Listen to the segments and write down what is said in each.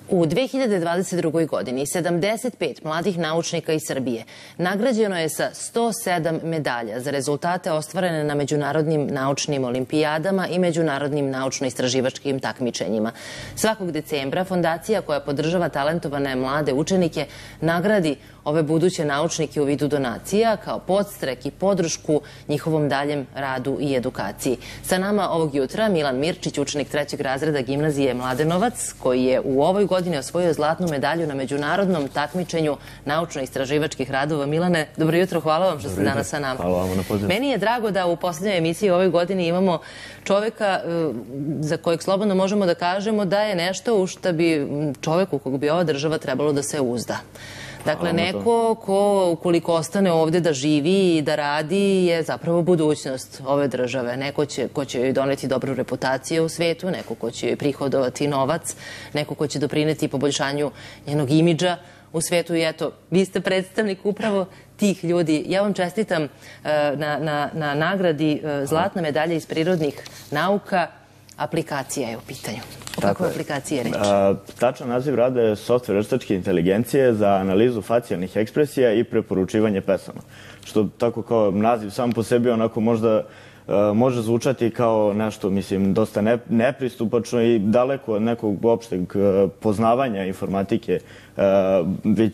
U 2022. godini 75 mladih naučnika iz Srbije nagrađeno je sa 107 medalja za rezultate ostvarene na međunarodnim naučnim olimpijadama i međunarodnim naučno-istraživačkim takmičenjima. Svakog decembra fondacija koja podržava talentovane mlade učenike nagradi ove buduće naučnike u vidu donacija kao podstrek i podršku njihovom daljem radu i edukaciji. Sa nama ovog jutra Milan Mirčić, učenik 3. razreda gimnazije Mladenovac, koji je u ovoj godini osvojio zlatnu medalju na međunarodnom takmičenju naučno-istraživačkih radova. Milane, dobro jutro, hvala vam što ste danas sa nama. Hvala vam na pozivu. Meni je drago da u poslednjoj emisiji u ovoj godini imamo čoveka za kojeg slobodno možemo da kažemo da je nešto u što bi čoveku kog bi ova država trebalo da se uzda. Dakle, neko ko, ukoliko ostane ovde da živi i da radi, je zapravo budućnost ove države. Neko ko će joj doneti dobru reputaciju u svetu, neko ko će joj prihodovati novac, neko ko će doprineti poboljšanju njenog imidža u svetu. I eto, vi ste predstavnik upravo tih ljudi. Ja vam čestitam na nagradi zlatna medalja iz prirodnih nauka. Aplikacija je u pitanju. O kakvoj aplikaciji je reč? Tačan naziv rada je softver veštačke inteligencije za analizu facijalnih ekspresija i preporučivanje pesama. Što tako kao naziv sam po sebi onako možda može zvučati kao nešto, mislim, dosta nepristupačno i daleko od nekog opšteg poznavanja informatike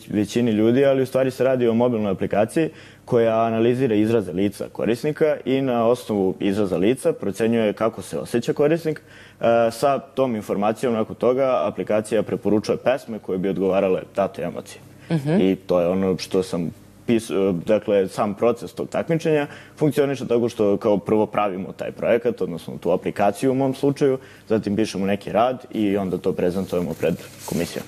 većini ljudi, ali u stvari se radi o mobilnoj aplikaciji koja analizira izraze lica korisnika i na osnovu izraza lica procenjuje kako se osjeća korisnik. Sa tom informacijom nakon toga aplikacija preporučuje pesme koje bi odgovarale datoj emociji. I to je ono što sam dakle, sam proces tog takmičenja funkcioniše tako što kao prvo pravimo taj projekat, odnosno tu aplikaciju u mom slučaju, zatim pišemo neki rad i onda to prezentujemo pred komisijom.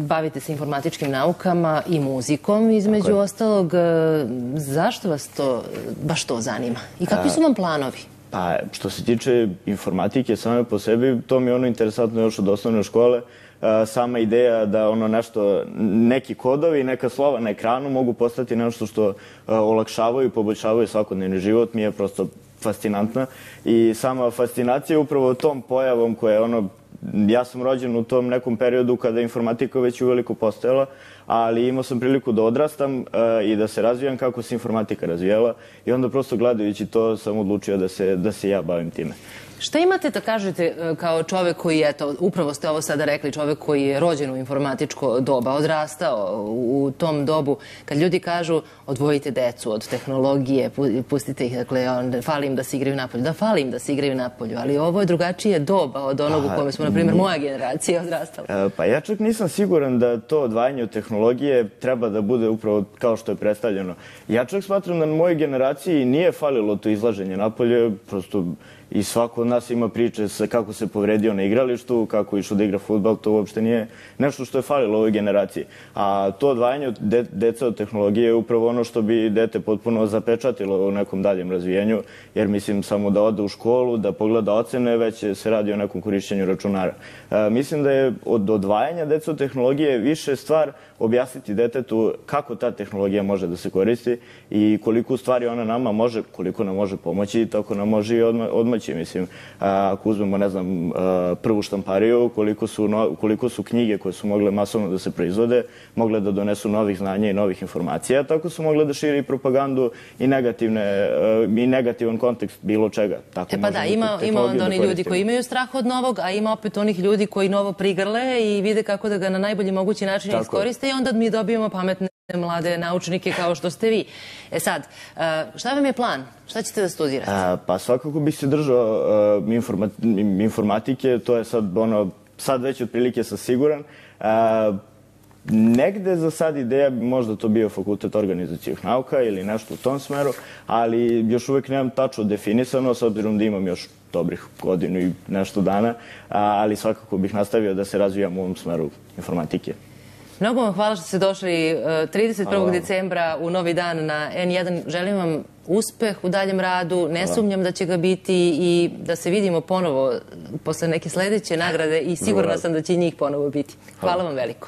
Bavite se informatičkim naukama i muzikom, između ostalog. Zašto vas to baš to zanima? I kakvi su vam planovi? Pa, što se tiče informatike same po sebi, to mi je ono interesantno još od osnovne škole. Sama ideja da ono nešto, neki kodovi, neka slova na ekranu mogu postati nešto što olakšavaju i poboljšavaju svakodnevni život mi je prosto fascinantna. I sama fascinacija upravo tom pojavom koja je ono, ja sam rođen u tom nekom periodu kada je informatika već uveliko postojala, ali imao sam priliku da odrastam i da se razvijam kako se informatika razvijala i onda prosto gledajući to sam odlučio da se ja bavim time. Šta imate da kažete kao čovek koji, eto, upravo ste ovo sada rekli, čovek koji je rođen u informatičko doba, odrastao u tom dobu, kad ljudi kažu odvojite decu od tehnologije, pustite ih, dakle, fali im da se igraju napolju. Da, fali im da se igraju napolju, ali ovo je drugačije doba od onog u kome smo, na primjer, moja generacija odrastala. Pa ja čak nisam siguran da to odvajanje od tehnologije treba da bude upravo kao što je predstavljeno. Ja čak smatram da na mojoj generaciji nije falilo to izlaženje napolje, prosto i svako od nas ima priče kako se povredio na igralištu, kako je išao da igra fudbal, to uopšte nije nešto što je falilo ovoj generaciji. A to odvajanje deca od tehnologije je upravo ono što bi dete potpuno zapečatilo u nekom daljem razvijenju, jer mislim samo da ode u školu, da pogleda ocene, već se radi o nekom korišćenju računara. Mislim da je od odvajanja deca od tehnologije više stvar objasniti detetu kako ta tehnologija može da se koristi i koliko u stvari ona nama može, koliko nam može pomoći, tako nam može i odmaći. Mislim, ako uzmemo, ne znam, prvu štampariju, koliko su knjige koje su mogle masovno da se proizvode, mogle da donesu novih znanja i novih informacija, tako su mogle da širi propagandu i negativan kontekst bilo čega. Pa da, ima onda oni ljudi koji imaju strah od novog, a ima opet onih ljudi koji novo prigrle i vide kako da ga na najbolji mogući način iskoriste i onda mi dobijemo pametne mlade naučnike kao što ste vi. E sad, šta vam je plan? Šta ćete da studirate? Pa svakako bih se držao informatike, to je sad već otprilike sam siguran. Negde za sad ideja bi možda to bio fakultet organizacijih nauka ili nešto u tom smeru, ali još uvek nemam tačno definisano, s obzirom da imam još dobrih godinu i nešto dana, ali svakako bih nastavio da se razvijam u ovom smeru informatike. Mnogo vam hvala što ste došli 31. decembra u Novi dan na N1. Želim vam uspeh u daljem radu, ne sumnjam da će ga biti i da se vidimo ponovo posle neke sledeće nagrade i sigurna sam da će njih ponovo biti. Hvala vam veliko.